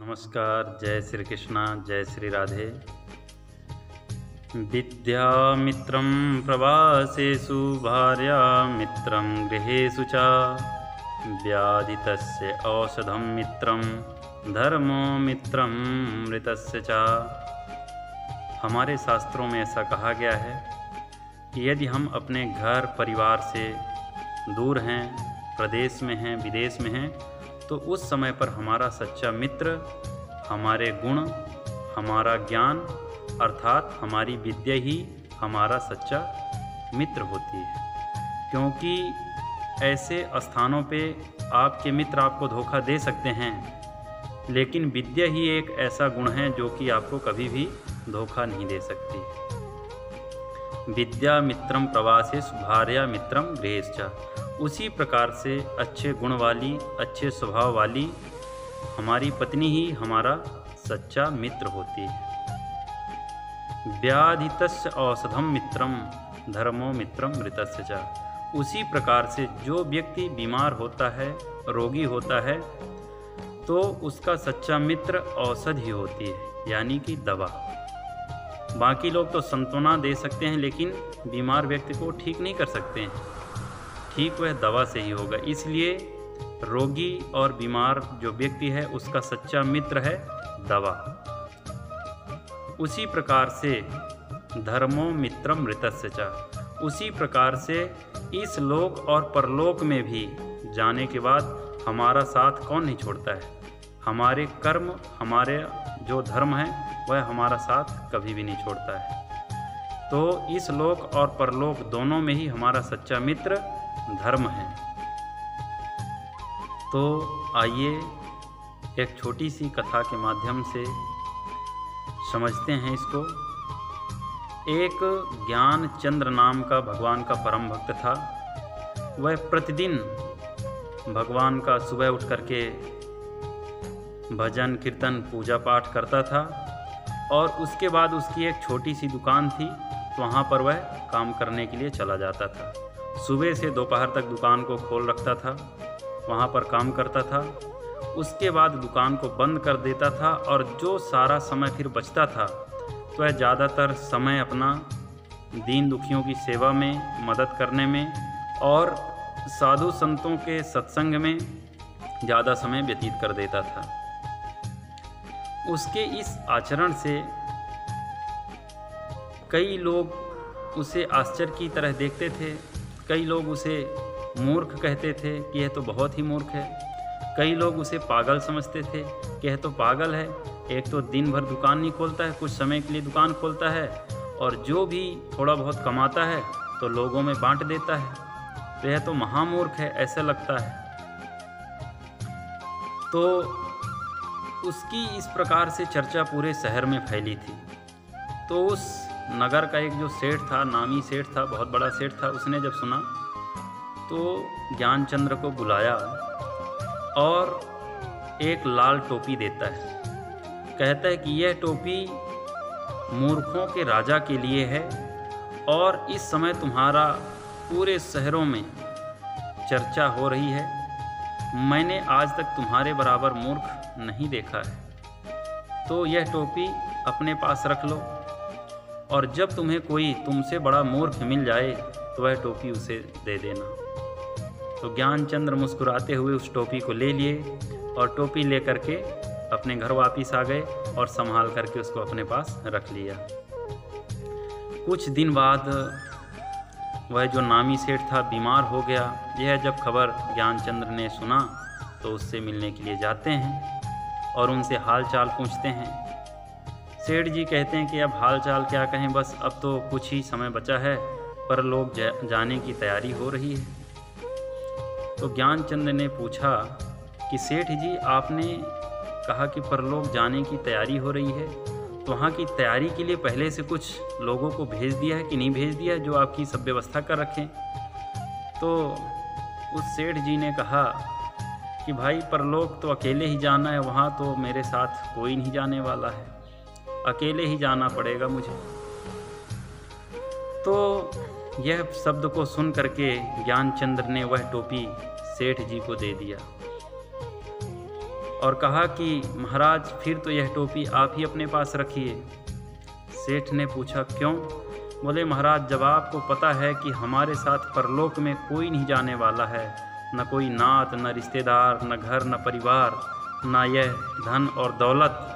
नमस्कार। जय श्री कृष्णा, जय श्री राधे। विद्यामित्रं प्रवासेषु भार्यामित्रं गृहेषु च व्याधितस्य औषधं मित्रं धर्मो मित्रं मृतस्य च। हमारे शास्त्रों में ऐसा कहा गया है कि यदि हम अपने घर परिवार से दूर हैं, प्रदेश में हैं, विदेश में हैं, तो उस समय पर हमारा सच्चा मित्र हमारे गुण, हमारा ज्ञान अर्थात हमारी विद्या ही हमारा सच्चा मित्र होती है। क्योंकि ऐसे स्थानों पे आपके मित्र आपको धोखा दे सकते हैं, लेकिन विद्या ही एक ऐसा गुण है जो कि आपको कभी भी धोखा नहीं दे सकती। विद्या मित्रम प्रवासेषु भार्या मित्रम गृहेषु च। उसी प्रकार से अच्छे गुण वाली, अच्छे स्वभाव वाली हमारी पत्नी ही हमारा सच्चा मित्र होती है। व्याधितस्य औषधम मित्रम धर्मो मित्रम मृतस्य च। उसी प्रकार से जो व्यक्ति बीमार होता है, रोगी होता है, तो उसका सच्चा मित्र औषधि होती है, यानी कि दवा। बाकी लोग तो सांत्वना दे सकते हैं, लेकिन बीमार व्यक्ति को ठीक नहीं कर सकते हैं। ठीक वह दवा से ही होगा। इसलिए रोगी और बीमार जो व्यक्ति है उसका सच्चा मित्र है दवा। उसी प्रकार से धर्मो मित्रम मृतस्य च। उसी प्रकार से इस लोक और परलोक में भी जाने के बाद हमारा साथ कौन नहीं छोड़ता है। हमारे कर्म, हमारे जो धर्म है वह हमारा साथ कभी भी नहीं छोड़ता है। तो इस लोक और परलोक दोनों में ही हमारा सच्चा मित्र धर्म है। तो आइए एक छोटी सी कथा के माध्यम से समझते हैं इसको। एक ज्ञान चंद्र नाम का भगवान का परम भक्त था। वह प्रतिदिन भगवान का सुबह उठ करके भजन कीर्तन पूजा पाठ करता था, और उसके बाद उसकी एक छोटी सी दुकान थी, तो वहाँ पर वह काम करने के लिए चला जाता था। सुबह से दोपहर तक दुकान को खोल रखता था, वहाँ पर काम करता था। उसके बाद दुकान को बंद कर देता था, और जो सारा समय फिर बचता था तो वह ज़्यादातर समय अपना दीन दुखियों की सेवा में, मदद करने में और साधु संतों के सत्संग में ज़्यादा समय व्यतीत कर देता था। उसके इस आचरण से कई लोग उसे आश्चर्य की तरह देखते थे। कई लोग उसे मूर्ख कहते थे कि यह तो बहुत ही मूर्ख है। कई लोग उसे पागल समझते थे कि यह तो पागल है, एक तो दिन भर दुकान नहीं खोलता है, कुछ समय के लिए दुकान खोलता है, और जो भी थोड़ा बहुत कमाता है तो लोगों में बांट देता है, तो यह तो महामूर्ख है, ऐसा लगता है। तो उसकी इस प्रकार से चर्चा पूरे शहर में फैली थी। तो उस नगर का एक जो सेठ था, नामी सेठ था, बहुत बड़ा सेठ था, उसने जब सुना तो ज्ञानचंद्र को बुलाया और एक लाल टोपी देता है। कहता है कि यह टोपी मूर्खों के राजा के लिए है, और इस समय तुम्हारा पूरे शहरों में चर्चा हो रही है। मैंने आज तक तुम्हारे बराबर मूर्ख नहीं देखा है, तो यह टोपी अपने पास रख लो, और जब तुम्हें कोई तुमसे बड़ा मूर्ख मिल जाए तो वह टोपी उसे दे देना। तो ज्ञानचंद्र मुस्कुराते हुए उस टोपी को ले लिए, और टोपी ले करके अपने घर वापस आ गए और संभाल करके उसको अपने पास रख लिया। कुछ दिन बाद वह जो नामी सेठ था बीमार हो गया। यह जब खबर ज्ञानचंद्र ने सुना तो उससे मिलने के लिए जाते हैं और उनसे हाल चाल पूछते हैं। सेठ जी कहते हैं कि अब हाल चाल क्या कहें, बस अब तो कुछ ही समय बचा है, पर लोग जाने की तैयारी हो रही है। तो ज्ञानचंद्र ने पूछा कि सेठ जी, आपने कहा कि परलोक जाने की तैयारी हो रही है, तो वहाँ की तैयारी के लिए पहले से कुछ लोगों को भेज दिया है कि नहीं भेज दिया है, जो आपकी सब व्यवस्था कर रखें। तो उस सेठ जी ने कहा कि भाई, परलोक तो अकेले ही जाना है, वहाँ तो मेरे साथ कोई नहीं जाने वाला है, अकेले ही जाना पड़ेगा मुझे। तो यह शब्द को सुन करके ज्ञानचंद्र ने वह टोपी सेठ जी को दे दिया, और कहा कि महाराज फिर तो यह टोपी आप ही अपने पास रखिए। सेठ ने पूछा क्यों? बोले महाराज, जब आपको पता है कि हमारे साथ परलोक में कोई नहीं जाने वाला है, न कोई नात, न रिश्तेदार, न घर, न परिवार, न यह धन और दौलत,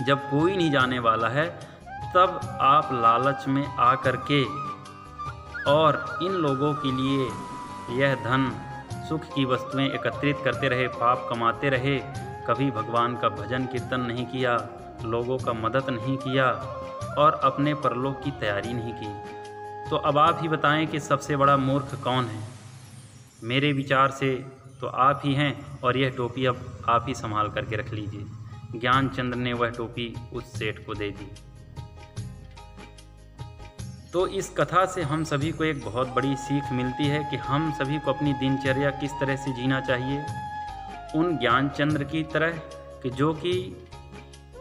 जब कोई नहीं जाने वाला है, तब आप लालच में आ कर के और इन लोगों के लिए यह धन, सुख की वस्तुएं एकत्रित करते रहे, पाप कमाते रहे, कभी भगवान का भजन कीर्तन नहीं किया, लोगों का मदद नहीं किया और अपने परलोक की तैयारी नहीं की। तो अब आप ही बताएं कि सबसे बड़ा मूर्ख कौन है? मेरे विचार से तो आप ही हैं, और यह टोपी अब आप ही संभाल करके रख लीजिए। ज्ञानचंद्र ने वह टोपी उस सेठ को दे दी। तो इस कथा से हम सभी को एक बहुत बड़ी सीख मिलती है कि हम सभी को अपनी दिनचर्या किस तरह से जीना चाहिए। उन ज्ञानचंद्र की तरह कि जो कि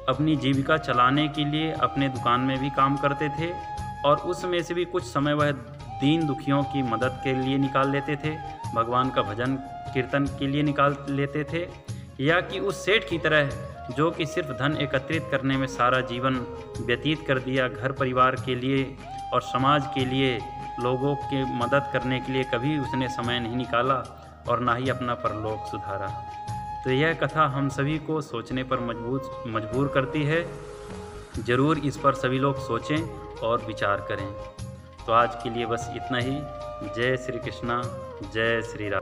अपनी जीविका चलाने के लिए अपने दुकान में भी काम करते थे और उसमें से भी कुछ समय वह दीन दुखियों की मदद के लिए निकाल लेते थे, भगवान का भजन कीर्तन के लिए निकाल लेते थे, या कि उस सेठ की तरह जो कि सिर्फ धन एकत्रित करने में सारा जीवन व्यतीत कर दिया, घर परिवार के लिए और समाज के लिए, लोगों की मदद करने के लिए कभी उसने समय नहीं निकाला और ना ही अपना परलोक सुधारा। तो यह कथा हम सभी को सोचने पर मजबूर करती है। ज़रूर इस पर सभी लोग सोचें और विचार करें। तो आज के लिए बस इतना ही। जय श्री कृष्णा, जय श्री राम।